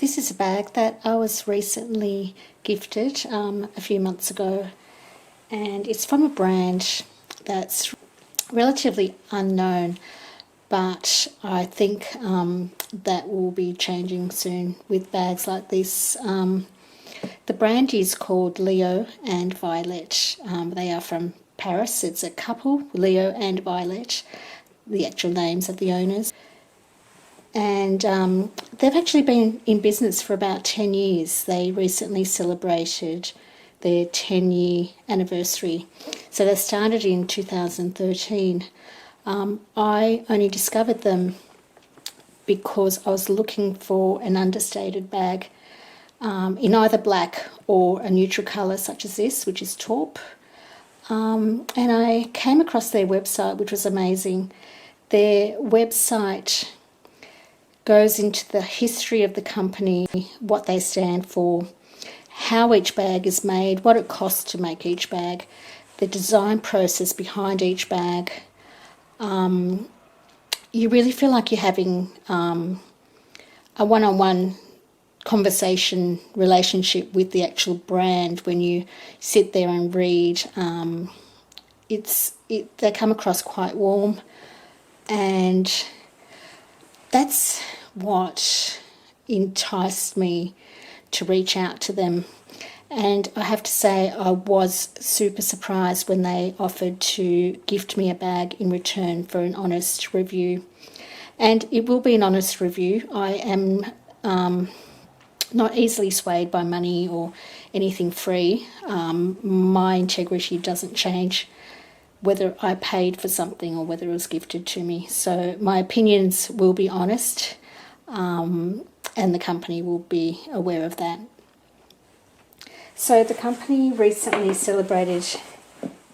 This is a bag that I was recently gifted a few months ago, and it's from a brand that's relatively unknown, but I think that will be changing soon with bags like this. The brand is called Leo and Violette. They are from Paris. It's a couple, Leo and Violette, the actual names of the owners. And they've actually been in business for about 10 years. They recently celebrated their 10-year anniversary. So they started in 2013. I only discovered them because I was looking for an understated bag in either black or a neutral colour such as this, which is taupe. And I came across their website, which was amazing. Their website goes into the history of the company, what they stand for, how each bag is made, what it costs to make each bag, the design process behind each bag. You really feel like you're having a one-on-one conversation relationship with the actual brand when you sit there and read. They come across quite warm, and that's what enticed me to reach out to them. And I have to say, I was super surprised when they offered to gift me a bag in return for an honest review. And it will be an honest review. I am not easily swayed by money or anything free. My integrity doesn't change whether I paid for something or whether it was gifted to me. So my opinions will be honest, and the company will be aware of that. So the company recently celebrated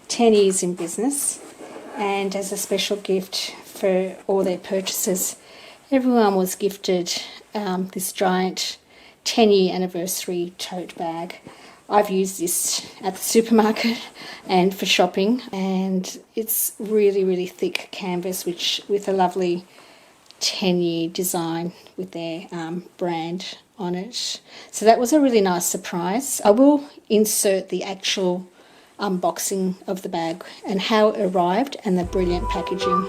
10 years in business, and as a special gift for all their purchases, everyone was gifted this giant 10-year anniversary tote bag. I've used this at the supermarket and for shopping, and it's really, really thick canvas with a lovely 10-year design with their brand on it. So that was a really nice surprise. I will insert the actual unboxing of the bag and how it arrived and the brilliant packaging.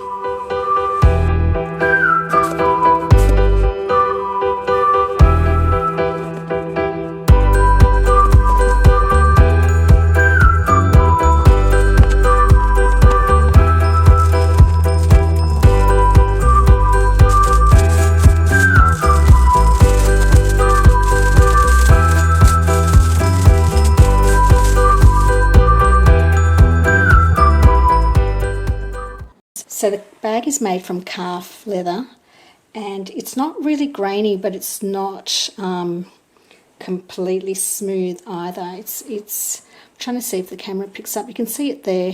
So the bag is made from calf leather, and it's not really grainy, but it's not completely smooth either. It's I'm trying to see if the camera picks up. You can see it there.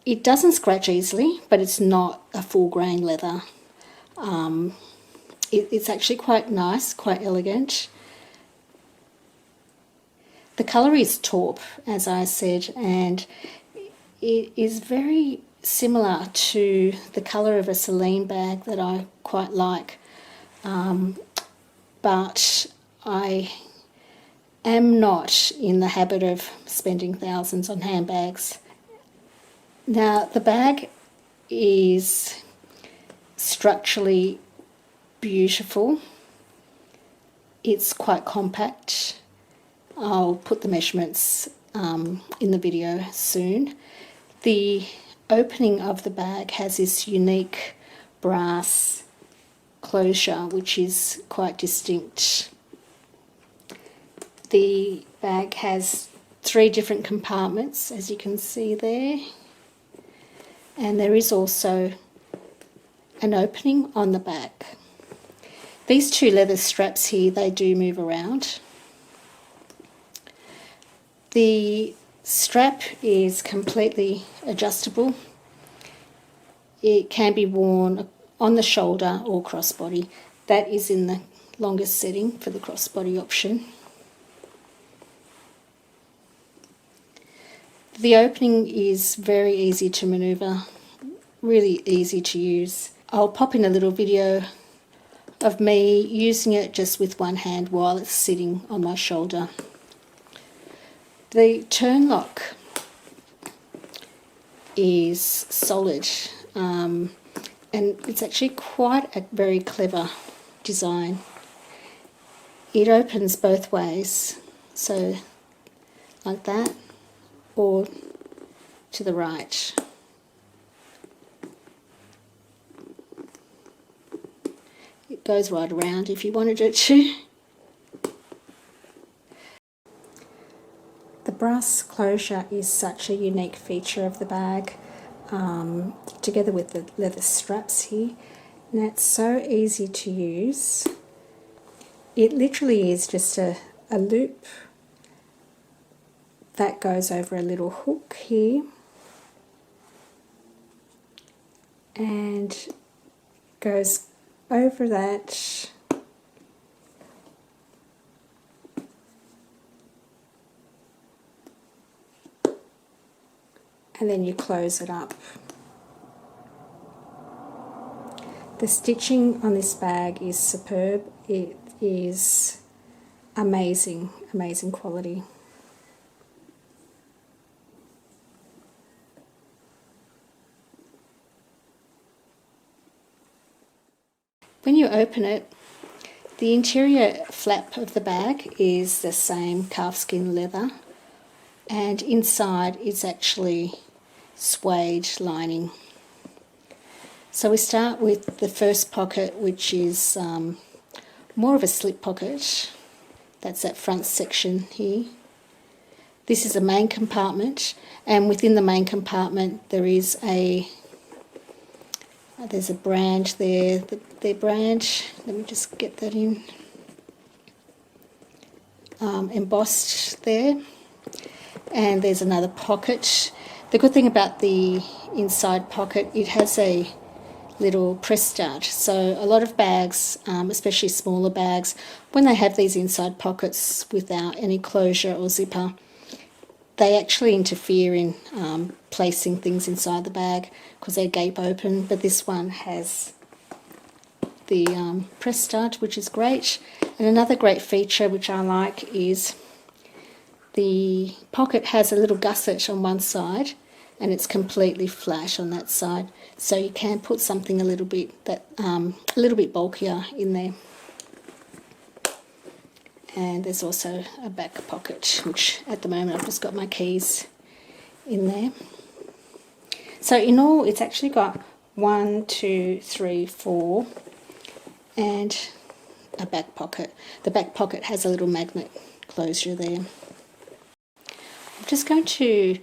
It doesn't scratch easily, but it's not a full grain leather. It's actually quite nice, quite elegant. The colour is taupe, as I said, and it is very similar to the colour of a Celine bag that I quite like, but I am not in the habit of spending thousands on handbags. Now the bag is structurally beautiful. It's quite compact. I'll put the measurements in the video soon. The opening of the bag has this unique brass closure, which is quite distinct. The bag has 3 different compartments, as you can see there, and there is also an opening on the back. These 2 leather straps here, they do move around. The strap is completely adjustable. It can be worn on the shoulder or crossbody. That is in the longest setting for the crossbody option. The opening is very easy to manoeuvre, really easy to use. I'll pop in a little video of me using it just with one hand while it's sitting on my shoulder. The turn lock is solid, and it's actually quite a very clever design. It opens both ways, so like that, or to the right. It goes right around if you wanted it to. The brass closure is such a unique feature of the bag, together with the leather straps here, and it's so easy to use. It literally is just a loop that goes over a little hook here, and goes over that, and then you close it up. The stitching on this bag is superb. It is amazing, amazing quality. When you open it, the interior flap of the bag is the same calfskin leather, and inside it's actually suede lining. So we start with the first pocket, which is more of a slip pocket. That's that front section here. This is a main compartment, and within the main compartment there is there's a brand there, their brand, let me just get that in, embossed there, and there's another pocket. The good thing about the inside pocket, it has a little press start, so a lot of bags, especially smaller bags, when they have these inside pockets without any closure or zipper, they actually interfere in placing things inside the bag because they gape open, but this one has the press start, which is great. And another great feature which I like is the pocket has a little gusset on one side and it's completely flat on that side, so you can put something a little bit bulkier in there. And there's also a back pocket, which at the moment I've just got my keys in there. So in all, it's actually got 1, 2, 3, 4, and a back pocket. The back pocket has a little magnet closure there. I'm just going to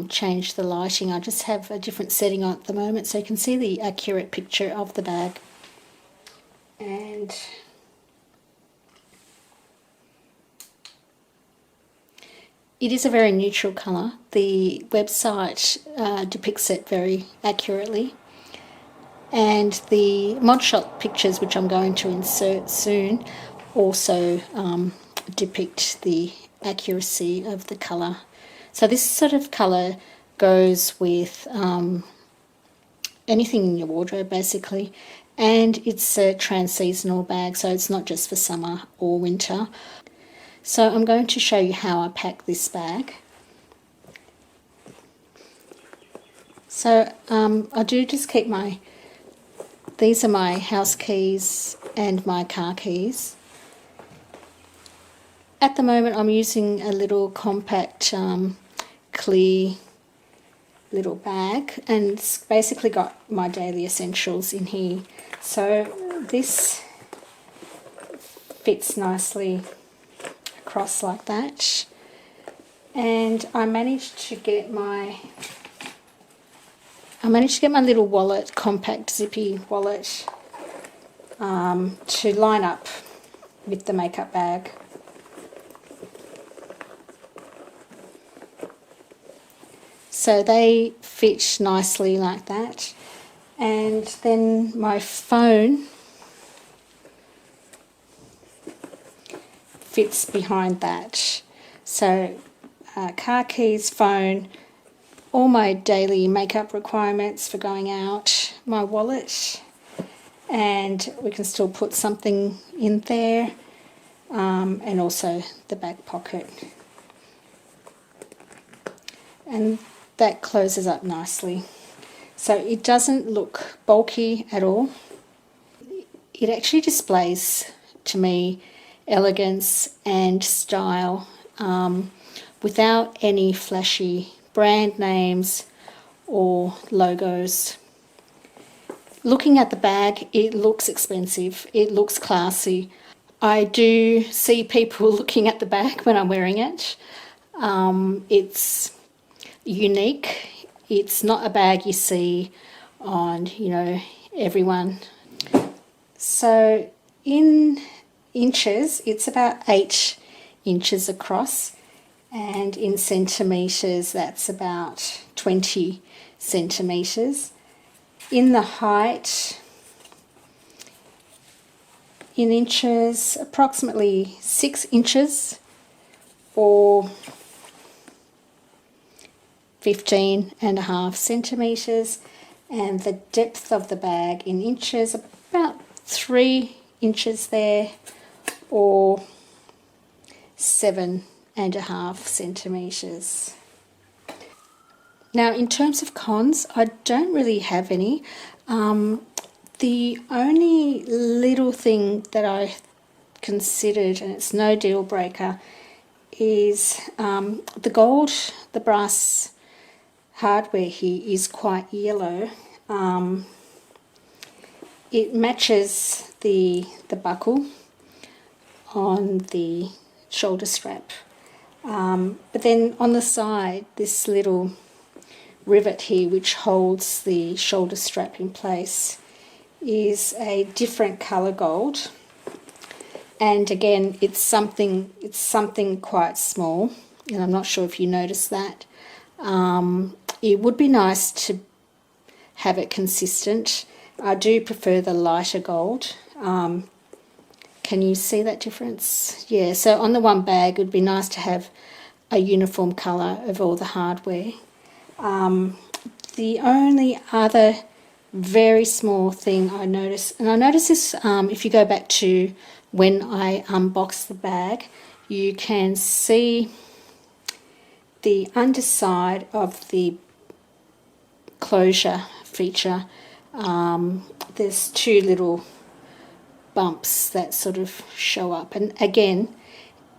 change the lighting. I just have a different setting on at the moment so you can see the accurate picture of the bag. And it is a very neutral colour. The website depicts it very accurately, and the mod shot pictures, which I'm going to insert soon, also depict the accuracy of the colour. So this sort of colour goes with anything in your wardrobe basically, and it's a trans-seasonal bag, so it's not just for summer or winter. So I'm going to show you how I pack this bag. So I do just keep these are my house keys and my car keys. At the moment I'm using a little compact clear little bag, and it's basically got my daily essentials in here. So this fits nicely across like that, and I managed to get my little wallet, compact zippy wallet, to line up with the makeup bag. So they fit nicely like that, and then my phone fits behind that. So car keys, phone, all my daily makeup requirements for going out, my wallet, and we can still put something in there, and also the back pocket. And that closes up nicely. So it doesn't look bulky at all. It actually displays to me elegance and style, without any flashy brand names or logos. Looking at the bag, it looks expensive, it looks classy. I do see people looking at the bag when I'm wearing it. It's unique. It's not a bag you see on, everyone. So in inches, it's about 8 inches across, and in centimetres, that's about 20 centimetres. In the height, in inches, approximately 6 inches or 15.5 centimetres, and the depth of the bag in inches, about 3 inches there, or 7.5 centimetres. Now, in terms of cons, I don't really have any. The only little thing that I considered, and it's no deal breaker, is the gold, the brass hardware here is quite yellow. It matches the buckle on the shoulder strap, but then on the side, this little rivet here which holds the shoulder strap in place is a different colour gold, and again it's something quite small, and I'm not sure if you noticed that. It would be nice to have it consistent. I do prefer the lighter gold. Can you see that difference? Yeah, so on the one bag it would be nice to have a uniform colour of all the hardware. The only other very small thing I noticed, and I noticed this if you go back to when I unboxed the bag, you can see the underside of the closure feature. There's 2 little bumps that sort of show up, and again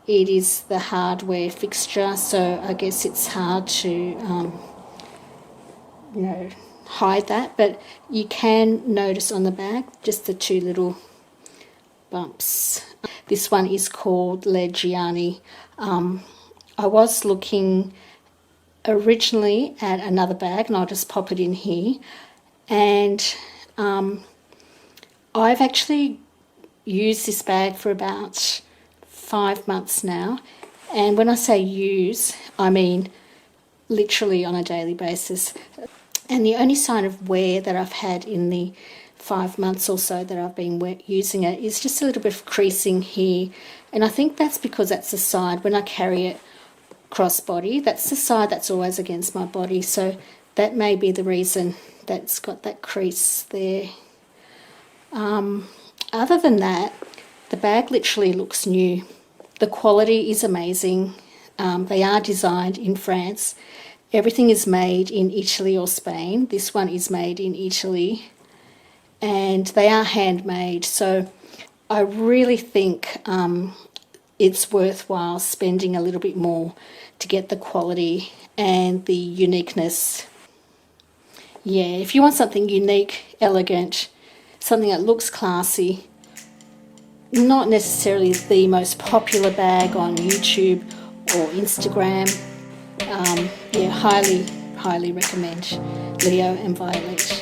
it is the hardware fixture, so I guess it's hard to hide that, but you can notice on the bag just the 2 little bumps. This one is called Gianni. I was looking originally at another bag, and I'll just pop it in here, and I've actually used this bag for about 5 months now, and when I say use, I mean literally on a daily basis. And the only sign of wear that I've had in the 5 months or so that I've been using it is just a little bit of creasing here, and I think that's because that's the side, when I carry it crossbody, that's the side that's always against my body, so that may be the reason that's got that crease there. Other than that, the bag literally looks new. The quality is amazing. They are designed in France. Everything is made in Italy or Spain. This one is made in Italy, and they are handmade, so I really think it's worthwhile spending a little bit more to get the quality and the uniqueness. Yeah, if you want something unique, elegant, something that looks classy, not necessarily the most popular bag on YouTube or Instagram, yeah, highly recommend Leo and Violette.